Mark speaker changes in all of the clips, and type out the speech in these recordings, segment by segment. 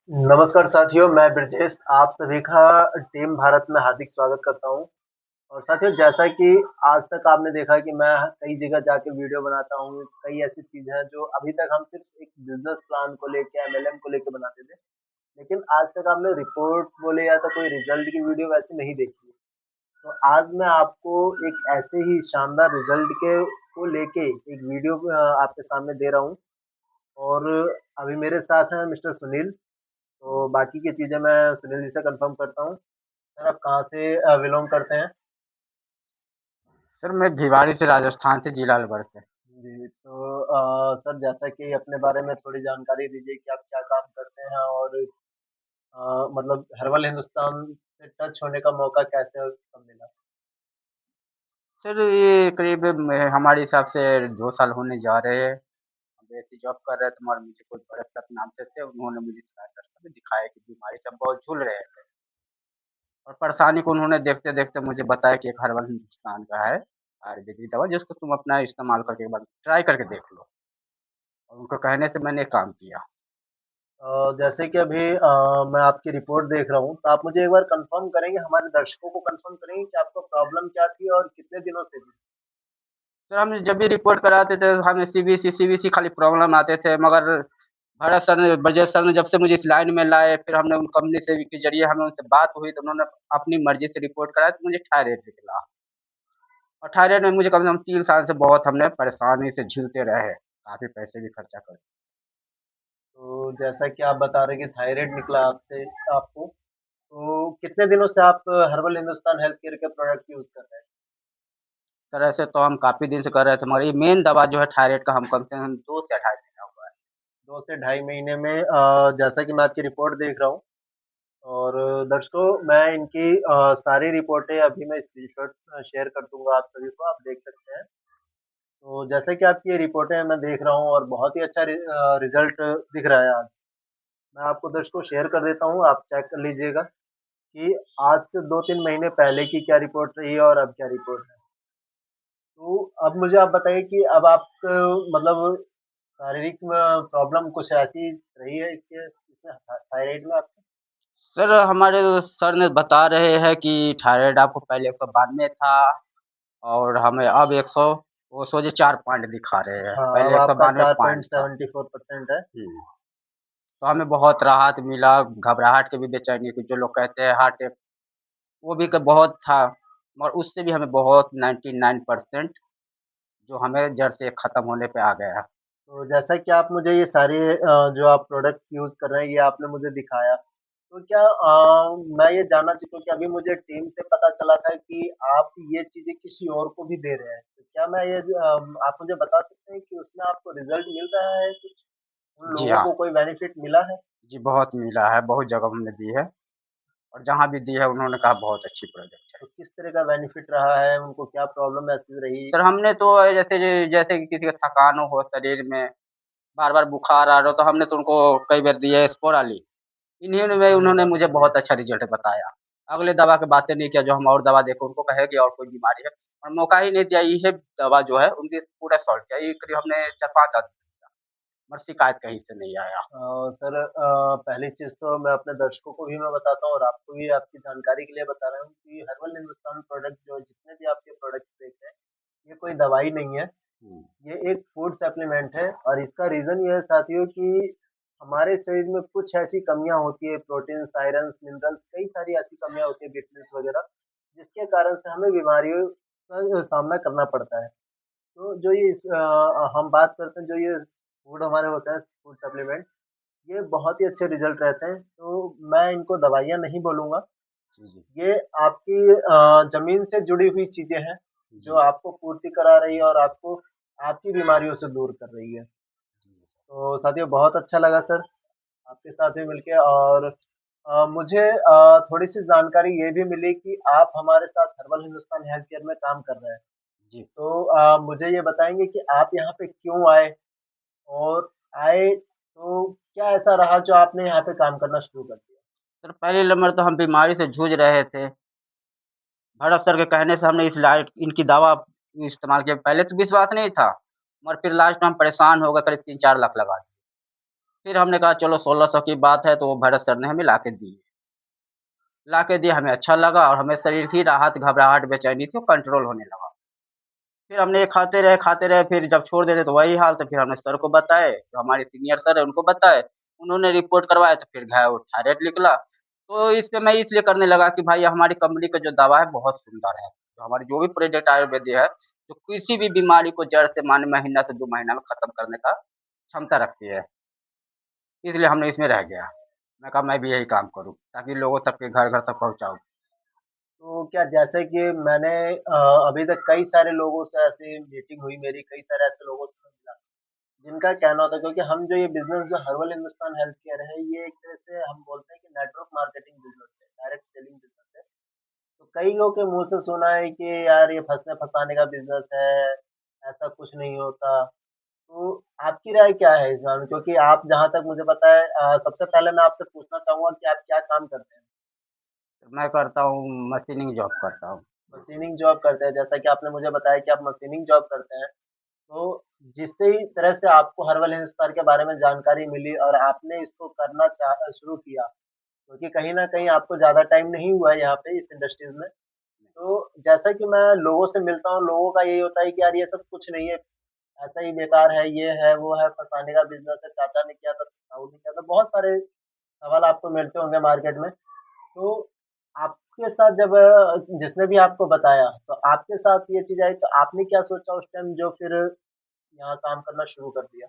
Speaker 1: नमस्कार साथियों, मैं ब्रजेश आप सभी का टीम भारत में हार्दिक स्वागत करता हूँ। और साथियों जैसा कि आज तक आपने देखा है कि मैं कई जगह जाके वीडियो बनाता हूँ, कई ऐसी चीज़ें हैं जो अभी तक हम सिर्फ़ एक बिज़नेस प्लान को लेके एमएलएम को लेके बनाते थे। लेकिन आज तक आपने रिपोर्ट बोले या तो कोई रिज़ल्ट की वीडियो वैसी नहीं देखी है। तो आज मैं आपको एक ऐसे ही शानदार रिज़ल्ट के को लेके एक वीडियो आपके सामने दे रहा हूँ और अभी मेरे साथ हैं मिस्टर सुनील। तो बाकी की चीज़ें मैं सुनील जी से कन्फर्म करता हूँ। सर आप कहाँ से बिलॉन्ग करते हैं?
Speaker 2: सर मैं भिवाड़ी से, राजस्थान से, जिला अलवर से।
Speaker 1: जी, तो सर जैसा कि अपने बारे में थोड़ी जानकारी दीजिए कि आप क्या काम करते हैं और मतलब हर्बल हिंदुस्तान से टच होने का मौका कैसे कब मिला?
Speaker 2: सर ये करीब हमारे हिसाब से 2 साल होने जा रहे हैं। हम ऐसी जॉब कर रहे थे मगर मुझे कोई बड़े सतनाम से थे, उन्होंने मुझे रास्ता में दिखाया कि बीमारी से हम बहुत झूल रहे थे और परेशानी को उन्होंने देखते-देखते मुझे बताया कि एक हर्बल हिंदुस्तान का है आयुर्वेदिक दवा जिसको तुम अपना इस्तेमाल करके एक बार ट्राई करके देख लो। और उनके कहने से मैंने काम किया।
Speaker 1: जैसे कि अभी मैं आपकी रिपोर्ट देख रहा हूँ, तो आप मुझे एक बार कन्फर्म करेंगे, हमारे दर्शकों को कन्फर्म करेंगे कि आपको प्रॉब्लम क्या थी और कितने दिनों से थी?
Speaker 2: सर हम जब भी रिपोर्ट कराते थे हमें सीबीसी खाली प्रॉब्लम आते थे मगर भरत सर ने ब्रजेश सर ने जब से मुझे इस लाइन में लाए फिर हमने उन कंपनी से के ज़रिए हमें उनसे बात हुई तो उन्होंने अपनी मर्ज़ी से रिपोर्ट कराया तो मुझे थायराइड निकला। और थायराइड में मुझे कम से कम 3 साल से बहुत हमने परेशानी से झेलते रहे, काफ़ी पैसे भी खर्चा कर।
Speaker 1: तो जैसा कि आप बता रहे हैं कि थायराइड निकला आपसे आपको, तो कितने दिनों से आप हर्बल हिंदुस्तान हेल्थ केयर के प्रोडक्ट यूज़ कर रहे हैं?
Speaker 2: सर ऐसे तो हम काफ़ी दिन से कर रहे थे मगर ये मेन दवा जो है थायराइड का हम कम से कम 2 से ढाई महीना हुआ है।
Speaker 1: 2 से ढाई महीने में जैसा कि मैं आपकी रिपोर्ट देख रहा हूँ और दर्शकों मैं इनकी सारी रिपोर्टें अभी मैं स्क्रीनशॉट शेयर कर दूँगा आप सभी को, आप देख सकते हैं। तो जैसे कि आपकी ये रिपोर्टें मैं देख रहा हूँ और बहुत ही अच्छा रिज़ल्ट दिख रहा है आज। मैं आपको दर्शकों शेयर कर देता हूँ, आप चेक कर लीजिएगा कि आज से 2-3 महीने पहले की क्या रिपोर्ट रही है और अब क्या रिपोर्ट है। तो अब मुझे आप बताइए कि अब आप मतलब शारीरिक प्रॉब्लम कुछ ऐसी रही है इसके इसमें थायराइड में आपके?
Speaker 2: सर हमारे सर ने बता रहे हैं कि थायराइड आपको पहले 192 था और हमें अब 100 वो सोचिए 4 पॉइंट दिखा रहे हैं,
Speaker 1: हाँ, अब
Speaker 2: पहले
Speaker 1: आपका
Speaker 2: 192 पॉइंट था।
Speaker 1: 4.74% है।
Speaker 2: हुँ। तो हमें बहुत राहत मिला, घबराहट की भी बेचैनी की जो लोग कहते हैं हार्ट अटैक वो भी क बहुत था, मगर उससे भी हमें बहुत 99% जो हमें जड़ से ख़त्म होने पे आ गया।
Speaker 1: तो जैसा कि आप मुझे ये सारे जो आप प्रोडक्ट्स यूज़ कर रहे हैं, ये आपने मुझे दिखाया। तो क्या मैं ये जानना चाहता हूँ कि अभी मुझे टीम से पता चला था कि आप ये चीज़ें किसी और को भी दे रहे हैं। तो क्या मैं ये आप मुझे बता सकते हैं कि उसमें आपको रिज़ल्ट मिल रहा है कुछ? उन
Speaker 2: जी
Speaker 1: लोगों
Speaker 2: हाँ,
Speaker 1: को कोई बेनिफिट मिला है?
Speaker 2: जी बहुत मिला है, बहुत जगह हमने दी है और जहाँ भी दी है उन्होंने कहा बहुत अच्छी प्रोडक्ट है।
Speaker 1: तो किस तरह का बेनिफिट रहा है? उनको क्या प्रॉब्लम महसूस रही?
Speaker 2: सर हमने तो जैसे जैसे कि किसी का थकान हो शरीर में, बार-बार बुखार आ रहा हो तो हमने तो उनको कई बार दिया है स्पोराली। इन्हीं में उन्होंने
Speaker 1: स्पोलेरा
Speaker 2: मुझे
Speaker 1: जी।
Speaker 2: बहुत अच्छा रिज़ल्ट बताया। अगले दवा की बातें नहीं किया जो हम और दवा देके उनको कहे कि और कोई बीमारी है और मौका ही नहीं दिया ये दवा जो है उनकी पूरा सॉल्व किया। ये करीब हमने 4-5 आदमी दिया, मगर शिकायत कहीं से नहीं आया।
Speaker 1: सर पहली चीज़ तो मैं अपने दर्शकों को भी मैं बताता हूँ और आपको भी आपकी जानकारी के लिए बता रहा हूँ कि हर्बल हिंदुस्तान प्रोडक्ट जो जितने भी आपके प्रोडक्ट्स देख रहे हैं, ये कोई दवाई नहीं है।
Speaker 2: हुँ,
Speaker 1: ये एक फूड सप्लीमेंट है और इसका रीज़न ये है साथियों कि हमारे शरीर में कुछ ऐसी कमियाँ होती है प्रोटीन्स, आयरन्स, मिनरल्स कई सारी ऐसी कमियाँ होती है विटामिन्स वग़ैरह, जिसके कारण से हमें बीमारियों का सामना करना पड़ता है। तो जो ये हम बात करते हैं जो ये फूड हमारे होते हैं फूड सप्लीमेंट ये बहुत ही अच्छे रिज़ल्ट रहते हैं, तो मैं इनको दवाइयाँ नहीं बोलूँगा।
Speaker 2: जी, जी।
Speaker 1: ये आपकी ज़मीन से जुड़ी हुई चीज़ें हैं, जो
Speaker 2: जी,
Speaker 1: आपको पूर्ति करा रही है और आपको आपकी बीमारियों से दूर कर रही है।
Speaker 2: जी,
Speaker 1: तो साथियों बहुत अच्छा लगा सर, आपके साथ भी मिलके और मुझे थोड़ी-सी जानकारी ये भी मिली कि आप हमारे साथ हर्बल हिंदुस्तान हेल्थ केयर में काम कर रहे हैं।
Speaker 2: जी।
Speaker 1: तो मुझे ये बताएँगे कि आप यहाँ पे क्यों आए? और आए तो क्या ऐसा रहा जो आपने यहाँ पे काम करना शुरू कर दिया?
Speaker 2: सर पहले नंबर तो हम बीमारी से जूझ रहे थे। भरत सर के कहने से हमने इस लाइट इनकी दवा इस्तेमाल किया। पहले तो विश्वास नहीं था, मगर फिर लास्ट में हम परेशान हो गए, करीब 3-4 लाख लगा दिए। फिर हमने कहा चलो 1600 की बात है, तो वो भरत सर ने हमें लाके दिए। लाके दिए, हमें अच्छा लगा और हमें शरीर की राहत, घबराहट, बेचैनी थी वो कंट्रोल होने लगा। फिर हमने ये खाते रहे, फिर जब छोड़ देते तो वही हाल, तो फिर हमने सर को बताए, जो हमारे सीनियर सर हैं उनको बताए, उन्होंने रिपोर्ट करवाया तो फिर वो थायराइड निकला। तो इस पे मैं इसलिए करने लगा कि भाई हमारी कंपनी का जो दवा है बहुत सुंदर है। तो हमारी जो भी प्रोडक्ट आयुर्वेदिक है, तो किसी भी बीमारी को जड़ से माने महीना से 2 महीना में खत्म करने का क्षमता रखती है। इसलिए हमने इसमें रह गया। मैं कहा मैं भी यही काम करूँ, ताकि लोगों तक के घर-घर तक पहुँचाऊँ।
Speaker 1: तो क्या जैसे कि मैंने अभी तक कई सारे लोगों से ऐसी मीटिंग हुई मेरी, कई सारे ऐसे लोगों से मैं मिला, जिनका कहना होता है क्योंकि हम जो ये बिज़नेस जो हर्बल हिंदुस्तान हेल्थ केयर है, ये एक तरह से हम बोलते हैं कि नेटवर्क मार्केटिंग बिज़नेस है, डायरेक्ट सेलिंग बिज़नेस है। तो कइयों के मुँह से सुना है कि यार ये फँसने-फँसाने का बिज़नेस है, ऐसा कुछ नहीं होता। तो आपकी राय क्या है इस बारे में? क्योंकि आप जहाँ तक मुझे पता है सबसे पहले मैं आपसे पूछना चाहूँगा कि आप क्या काम करते हैं?
Speaker 2: मैं करता हूँ मशीनिंग जॉब करता हूँ।
Speaker 1: मशीनिंग जॉब करते हैं, जैसा कि आपने मुझे बताया कि आप मशीनिंग जॉब करते हैं। तो जिससे ही तरह से आपको हर्बल हेल्थ के बारे में जानकारी मिली और आपने इसको करना शुरू किया, क्योंकि कहीं न कहीं आपको ज़्यादा टाइम नहीं हुआ है यहाँ पे इस इंडस्ट्रीज़ में। तो जैसा कि मैं लोगों से मिलता हूँ, लोगों का यही होता है कि यार ये सब कुछ नहीं है, ऐसा ही बेकार है, ये है, वो है, फँसाने का बिज़नेस है, चाचा ने किया था, ताऊ ने किया था, बहुत सारे सवाल आपको मिलते होंगे मार्केट में। तो आपके साथ जब जिसने भी आपको बताया, तो आपके साथ ये चीज़ आई तो आपने क्या सोचा उस टाइम जो फिर यहाँ काम करना शुरू कर दिया?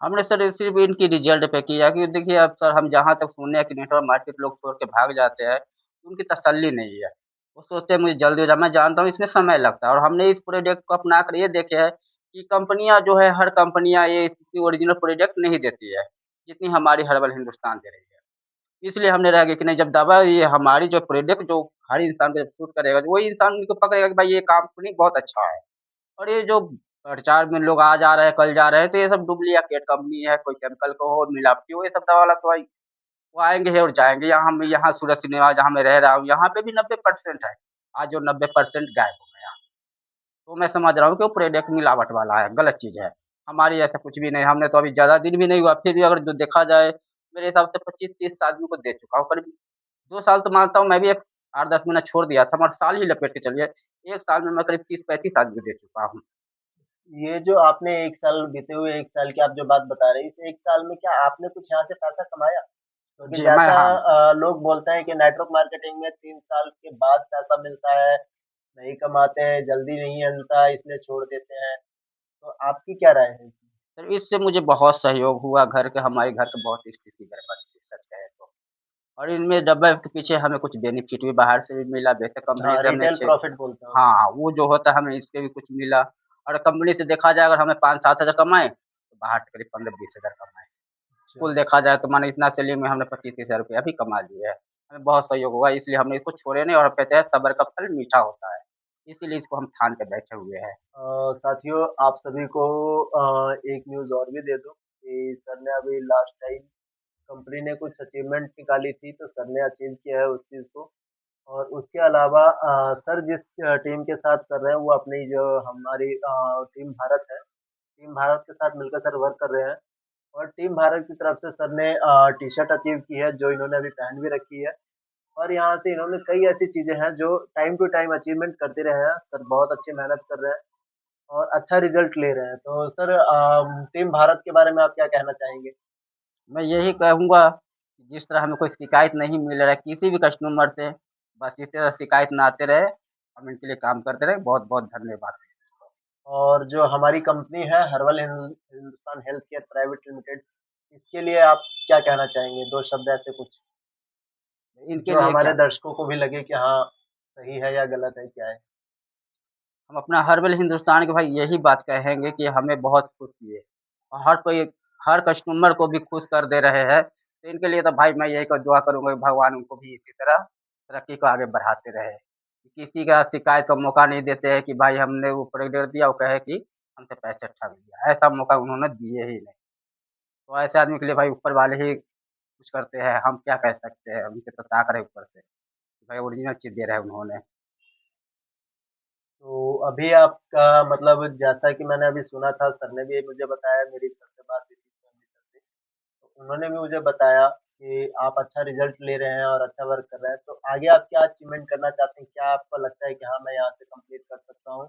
Speaker 2: हमने सर सिर्फ़ इनकी रिज़ल्ट पे किया कि देखिए अब सर हम जहाँ तक सुने हैं कि नेटवर्क मार्केट लोग छोड़ के भाग जाते हैं, उनकी तसल्ली नहीं है। वो सोचते हैं मुझे जल्दी हो जाए, मैं जानता हूँ इसमें समय लगता है और हमने इस प्रोडक्ट को अपना कर ये देखे है कि कंपनियाँ जो है हर कंपनियाँ ये इसकी ओरिजिनल प्रोडक्ट नहीं देती है, जितनी हमारी हर्बल हिंदुस्तान दे रही है। इसलिए हमने रह गए कि नहीं जब दवा ये हमारी जो प्रोडक्ट जो हर इंसान को जब सूट करेगा, वही इंसान को पकड़ेगा कि भाई ये कंपनी बहुत अच्छा है। और ये जो प्रचार में लोग आ जा रहे हैं, कल जा रहे हैं, तो ये सब डुप्लीकेट कंपनी है, कोई केमिकल का हो, मिलावटी हो, ये सब दवा वाला तो भाई वो आएँगे और जाएँगे। यहाँ सूरत सिनेमा जहाँ मैं रह रहा हूँ, यहाँ पे भी 90% है। आज जो 90% गायब हो गया। तो मैं समझ रहा हूँ कि वो प्रोडक्ट मिलावट वाला है, गलत चीज़ है। हमारी ऐसा कुछ भी नहीं, हमने तो अभी ज़्यादा दिन भी नहीं हुआ, फिर भी अगर जो देखा जाए, मेरे हिसाब से 25-30 आदमी को दे चुका हूँ। करीब 2 साल तो मानता हूँ मैं भी एक 8-10 महीना छोड़ दिया था, मगर साल ही लपेट के चलिए, 1 साल में मैं करीब 30-35 आदमी को दे चुका हूँ।
Speaker 1: ये जो आपने 1 साल बीते हुए 1 साल की आप जो बात बता रहे हैं, इस 1 साल में क्या आपने कुछ यहाँ से पैसा कमाया? क्योंकि
Speaker 2: जी, मैं
Speaker 1: जैसा
Speaker 2: हाँ।
Speaker 1: लोग बोलते हैं कि नेटवर्क मार्केटिंग में 3 साल के बाद पैसा मिलता है, नहीं कमाते हैं, जल्दी नहीं मिलता है इसलिए छोड़ देते हैं। तो आपकी क्या राय है इसमें?
Speaker 2: सर इससे मुझे बहुत सहयोग हुआ, हमारे घर के बहुत स्थिति गड़बड़ थी सच कहें तो। और इनमें दवा के पीछे हमें कुछ बेनिफिट भी बाहर से भी मिला, जैसे कंपनी
Speaker 1: हाँ,
Speaker 2: से हमने
Speaker 1: रिटेल प्रॉफ़िट बोलते हैं उसको।
Speaker 2: हाँ, वो जो होता है हमें इस पे भी कुछ मिला और कंपनी से देखा जाए अगर हमें 5-7 हज़ार कमाए, तो बाहर से करीब 15-20 हज़ार कमाए।
Speaker 1: अच्छा।
Speaker 2: कुल देखा जाए तो माने इतना सेलिंग में हमने 25-30 हज़ार रुपया भी कमा लिए हैं। हमें बहुत सहयोग हुआ इसलिए हमने इसको छोड़े नहीं और कहते हैं सब्र का फल मीठा होता है। इसीलिए इसको हम थान के बैठे हुए हैं।
Speaker 1: साथियों आप सभी को एक न्यूज़ और भी दे दूँ कि सर ने अभी लास्ट टाइम कंपनी ने कुछ अचीवमेंट निकाली थी, तो सर ने अचीव किया है उस चीज़ को। और उसके अलावा सर जिस टीम के साथ कर रहे हैं, वो अपनी जो हमारी टीम भारत है, टीम भारत के साथ मिलकर सर वर्क कर रहे हैं। और टीम भारत की तरफ से सर ने टी-शर्ट अचीव की है, जो इन्होंने अभी पहन भी रखी है। और यहाँ से इन्होंने कई ऐसी चीज़ें हैं, जो टाइम टू टाइम अचीवमेंट करते रहे हैं। सर बहुत अच्छी मेहनत कर रहे हैं और अच्छा रिज़ल्ट ले रहे हैं। तो सर टीम भारत के बारे में आप क्या कहना चाहेंगे?
Speaker 2: मैं यही कहूँगा, कि जिस तरह हमें कोई शिकायत नहीं मिल रहा है किसी भी कस्टमर से, बस इसी तरह शिकायत ना आते रहे, हम इनके लिए काम करते रहें। बहुत-बहुत धन्यवाद।
Speaker 1: और जो हमारी कंपनी है herbal Hindustan health care private limited, इसके लिए आप क्या कहना चाहेंगे? 2 शब्द ऐसे कुछ,
Speaker 2: इनके
Speaker 1: जो
Speaker 2: लिए
Speaker 1: हमारे
Speaker 2: क्या
Speaker 1: दर्शकों को भी लगे कि हाँ, सही है या गलत है, क्या है?
Speaker 2: हम अपना हर्बल हिंदुस्तान के भाई यही बात कहेंगे कि हमें बहुत खुश किए और हर कस्टमर को भी खुश कर दे रहे हैं। तो इनके लिए तो भाई मैं यही दुआ करूँगा कि भगवान उनको भी इसी तरह तरक्की को आगे बढ़ाते रहे। किसी का शिकायत का मौका नहीं देते हैं कि भाई हमने वो प्रोडक्ट दिया, वो कहे कि हमसे पैसे ठग लिया। ऐसा मौका उन्होंने दिए ही नहीं। तो ऐसे आदमी के लिए भाई ऊपर वाले ही कुछ करते हैं, हम क्या कह सकते हैं? उनके तो ताक रहे ऊपर से। भाई ओरिजिनल चीज़ दे रहे हैं उन्होंने।
Speaker 1: तो अभी आपका मतलब जैसा कि मैंने अभी सुना था, सर ने भी मुझे बताया, मेरी सर से बात हुई थी, सर से। उन्होंने भी मुझे बताया कि आप अच्छा रिज़ल्ट ले रहे हैं और अच्छा वर्क कर रहे हैं। तो आगे आप क्या अचीवमेंट करना चाहते हैं? क्या आपको लगता है कि हाँ, मैं यहाँ से कंप्लीट कर सकता हूँ?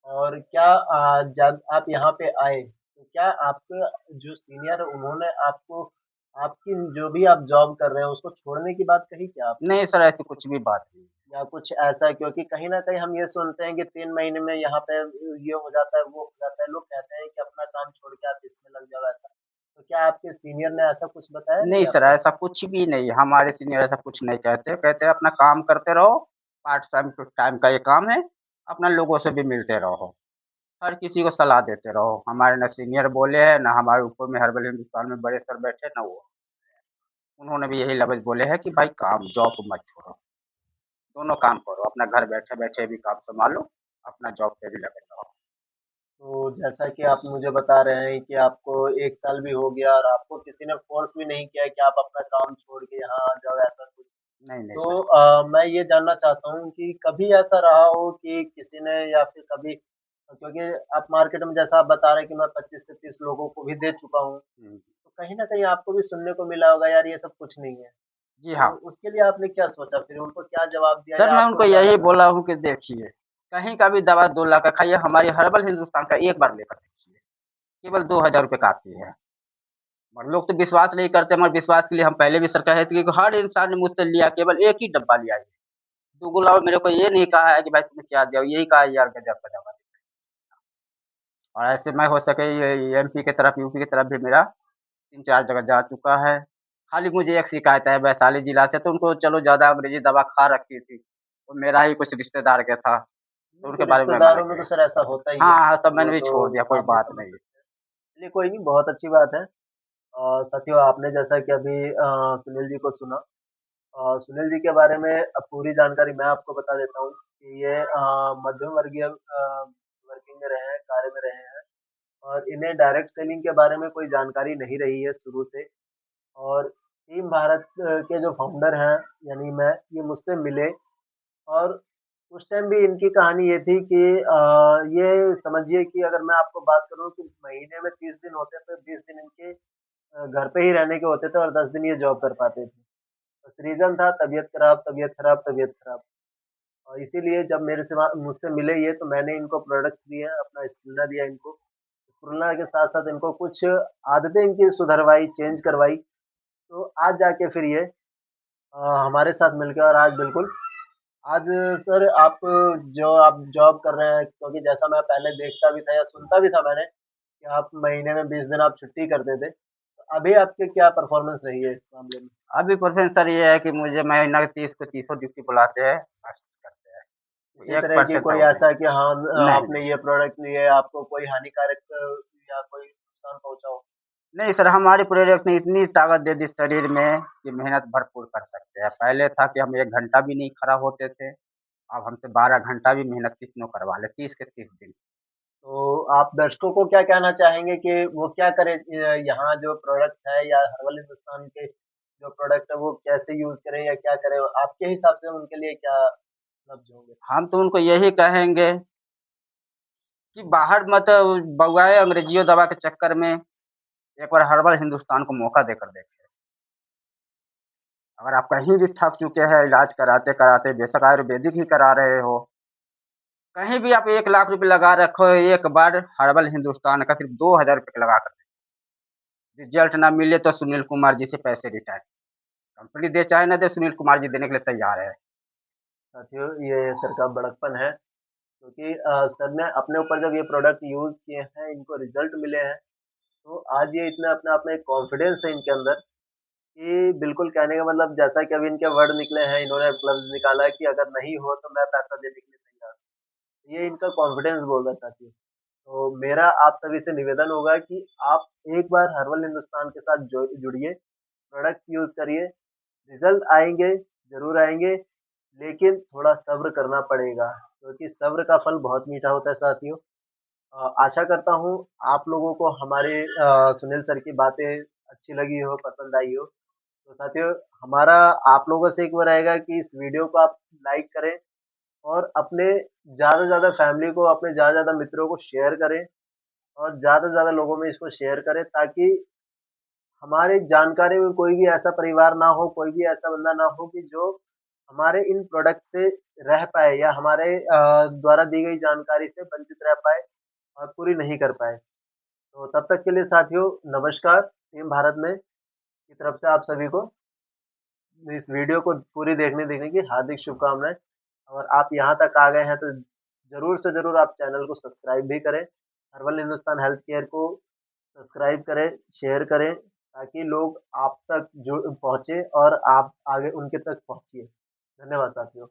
Speaker 1: और क्या जब आप यहाँ पे आए, तो क्या आपके जो सीनियर है उन्होंने आपको आपकी जो भी आप जॉब कर रहे हैं उसको छोड़ने की बात कही क्या आपको?
Speaker 2: नहीं सर, ऐसी कुछ भी बात नहीं है।
Speaker 1: या कुछ ऐसा क्योंकि कहीं न कहीं हम ये सुनते हैं कि 3 महीने में यहाँ पे ये हो जाता है, वो हो जाता है। लोग कहते हैं कि अपना काम छोड़ के आप इसमें लग जाओ ऐसा। तो क्या आपके सीनियर ने ऐसा कुछ बताया
Speaker 2: नहीं
Speaker 1: नहीं
Speaker 2: सर,
Speaker 1: आपको?
Speaker 2: ऐसा कुछ भी नहीं है, हमारे सीनियर ऐसा कुछ नहीं कहते, कहते हैं अपना काम करते रहो, पार्ट टाइम टू टाइम का ये काम है, अपना लोगों से भी मिलते रहो, हर किसी को सलाह देते रहो। हमारे ना सीनियर बोले हैं, ना हमारे ऊपर में हर्बल हिंदुस्तान में बड़े सर बैठे ना वो। उन्होंने भी यही लफ्ज़ बोले हैं कि भाई काम जॉब को मत छोड़ो, दोनों काम करो, अपना घर बैठे-बैठे भी काम सँभालो, अपना जॉब पे भी लगे रहो।
Speaker 1: तो जैसा कि आप मुझे बता रहे हैं कि आपको 1 साल भी हो गया और आपको किसी ने फ़ोर्स भी नहीं किया कि आप अपना काम छोड़ के यहाँ आ जाओ ऐसा कुछ।
Speaker 2: नहीं, नहीं
Speaker 1: तो
Speaker 2: सर।
Speaker 1: मैं ये जानना चाहता हूँ कि कभी ऐसा रहा हो कि किसी ने या फिर कभी क्योंकि आप मार्केट में जैसा आप बता रहे हैं कि मैं 25 से 30 लोगों को भी दे चुका हूँ,
Speaker 2: हुँ।
Speaker 1: तो कहीं न कहीं आपको भी सुनने को मिला होगा यार ये सब कुछ नहीं है।
Speaker 2: जी
Speaker 1: तो
Speaker 2: हाँ।
Speaker 1: उसके लिए आपने क्या सोचा फिर उनको क्या जवाब दिया
Speaker 2: सर
Speaker 1: या
Speaker 2: मैं
Speaker 1: आपको
Speaker 2: उनको
Speaker 1: क्या
Speaker 2: यही
Speaker 1: लगा?
Speaker 2: बोला हूँ कि देखिए, कहीं का भी दवा 2 लाख का खाइए, हमारी हर्बल हिंदुस्तान का एक बार लेकर देखिए, केवल ₹2000 का आती है। और लोग तो विश्वास नहीं करते मगर विश्वास के लिए हम पहले भी सर कहे थे कि हर इंसान ने मुझसे लिया केवल एक ही डब्बा लिया है। दुगुला मेरे को ये नहीं कहा है कि भाई तुमने क्या दिया, यही कहा है यार गज़ब का दवा। और ऐसे मैं हो सके ये एमपी की तरफ, यूपी की तरफ भी मेरा 3-4 जगह जा चुका है। खाली मुझे एक शिकायत है वैशाली जिला से, तो उनको चलो ज़्यादा अंग्रेज़ी दवा खा रखी थी। वो मेरा ही कुछ रिश्तेदार का था, तो
Speaker 1: देखिए
Speaker 2: उनके बारे में मैं मना
Speaker 1: रिश्तेदारों में तो
Speaker 2: किया।
Speaker 1: सर ऐसा होता ही है,
Speaker 2: हाँ, हाँ, तब मैंने
Speaker 1: वो
Speaker 2: भी
Speaker 1: तो
Speaker 2: छोड़ दिया, कोई
Speaker 1: आप भी
Speaker 2: बात
Speaker 1: समझ
Speaker 2: नहीं।
Speaker 1: सकते हैं। चलिए कोई नहीं बहुत अच्छी बात है। साथियों आपने जैसा कि अभी सुनील जी को सुना सुनील जी के बारे में पूरी जानकारी मैं आपको बता देता हूँ कि ये मध्यम वर्गीय वर्किंग में रहे हैं, कार्य में रहे हैं और इन्हें डायरेक्ट सेलिंग के बारे में कोई जानकारी नहीं रही है शुरू से और टीम भारत के जो फाउंडर हैं यानी मैं, ये मुझसे मिले और उस टाइम भी इनकी कहानी ये थी कि ये समझिए कि अगर मैं आपको बात करूँ कि महीने में 30 दिन होते थे, 20 दिन इनके घर पे ही रहने के होते थे और 10 दिन ये जॉब कर पाते थे। बस रीज़न था तबीयत खराब, तबीयत खराब, तबीयत खराब। और इसीलिए जब मेरे से मुझसे मिले ये तो मैंने इनको प्रोडक्ट्स दिए, अपना स्प्रूलिना दिया इनको। स्प्रूलिना के साथ-साथ इनको कुछ आदतें इनकी सुधरवाई, चेंज करवाई, तो आज जाके फिर ये हमारे साथ मिल के और आज बिल्कुल आज सर आप जॉब कर रहे हैं क्योंकि जैसा मैं पहले देखता भी था या सुनता भी था मैंने कि आप महीने में 20 दिन आप छुट्टी करते थे। तो अभी आपकी क्या परफ़ॉर्मेंस रही है इस मामले में?
Speaker 2: अभी प्रेफ़रेंस सर ये है कि मुझे महीना के 30 को तीसों ड्यूटी बुलाते हैं, मस्त करते हैं।
Speaker 1: किसी
Speaker 2: कोई
Speaker 1: तरह की
Speaker 2: 1%
Speaker 1: कोई
Speaker 2: वो नहीं।
Speaker 1: ऐसा कि हाँ
Speaker 2: नहीं, नहीं
Speaker 1: आपने ये
Speaker 2: सर।
Speaker 1: प्रोडक्ट लिए, आपको कोई हानिकारक या कोई नुकसान पहुँचा हो?
Speaker 2: नहीं सर, हमारी प्रोडक्ट ने इतनी ताकत दे दी शरीर में कि मेहनत भरपूर कर सकते हैं। पहले था कि हम 1 घंटा भी नहीं खड़ा होते थे, अब हमसे 12 घंटा भी मेहनत कितनों करवा लें, 30 के 30 दिन।
Speaker 1: तो आप दर्शकों को क्या कहना चाहेंगे कि वो क्या करें यहाँ जो प्रोडक्ट है या हर्बल हिंदुस्तान के जो प्रोडक्ट है वो कैसे यूज़ करें या क्या करें? आपके हिसाब से उनके लिए क्या लफ्ज़ होंगे?
Speaker 2: हम तो उनको यही कहेंगे कि बाहर मत बउआए अंग्रेज़ियों दवा के चक्कर में, एक बार हर्बल हिंदुस्तान को मौका देकर देखें। अगर आप कहीं भी थक चुके हैं इलाज कराते-कराते, बेशक आयुर्वेदिक ही करा रहे हो, कहीं भी आप 1 लाख रुपए लगा रखो, एक बार हर्बल हिंदुस्तान का सिर्फ़ ₹2000 लगा कर रिज़ल्ट ना मिले तो सुनील कुमार जी से पैसे रिटर्न। कंपनी दे चाहे ना दे, सुनील कुमार जी देने के लिए तैयार है।
Speaker 1: साथियों ये सर का बड़कपन है क्योंकि सर ने अपने ऊपर जब ये प्रोडक्ट यूज़ किए हैं, इनको रिज़ल्ट मिले हैं, तो आज ये इतने अपने आप में एक कॉन्फिडेंस है इनके अंदर कि बिल्कुल कहने का मतलब जैसा कि अभी इनके वर्ड निकले हैं, इन्होंने लफ्ज़ निकाला है कि अगर नहीं हो तो मैं पैसा देने के लिए तैयार हूँ। ये इनका कॉन्फिडेंस बोल रहा है साथियों। तो मेरा आप सभी से निवेदन होगा कि आप एक बार हर्बल हिंदुस्तान के साथ जुड़िए, प्रोडक्ट्स यूज़ करिए, रिज़ल्ट आएँगे, ज़रूर आएँगे, लेकिन थोड़ा सब्र करना पड़ेगा, क्योंकि सब्र का फल बहुत मीठा होता है साथियों। आशा करता हूँ आप लोगों को हमारे सुनील सर की बातें अच्छी लगी हो, पसंद आई हो। तो साथियों हमारा आप लोगों से एक वो रहेगा कि इस वीडियो को आप लाइक करें और अपने ज़्यादा से ज़्यादा फैमिली को, अपने ज़्यादा से ज़्यादा मित्रों को शेयर करें और ज़्यादा से ज़्यादा लोगों में इसको शेयर करें ताकि हमारी जानकारी में कोई भी ऐसा परिवार ना हो, कोई भी ऐसा बंदा ना हो कि जो हमारे इन प्रोडक्ट से रह पाए या हमारे द्वारा दी गई जानकारी से वंचित रह पाए और पूरी नहीं कर पाए। तो तब तक के लिए साथियों नमस्कार, टीम भारत में की तरफ से आप सभी को इस वीडियो को पूरी देखने की हार्दिक शुभकामनाएँ। और आप यहाँ तक आ गए हैं तो ज़रूर से ज़रूर आप चैनल को सब्सक्राइब भी करें। हर्बल हिंदुस्तान हेल्थ केयर को सब्सक्राइब करें, शेयर करें ताकि लोग आप तक जो पहुँचे और आप आगे उनके तक पहुँचिए। धन्यवाद साथियों।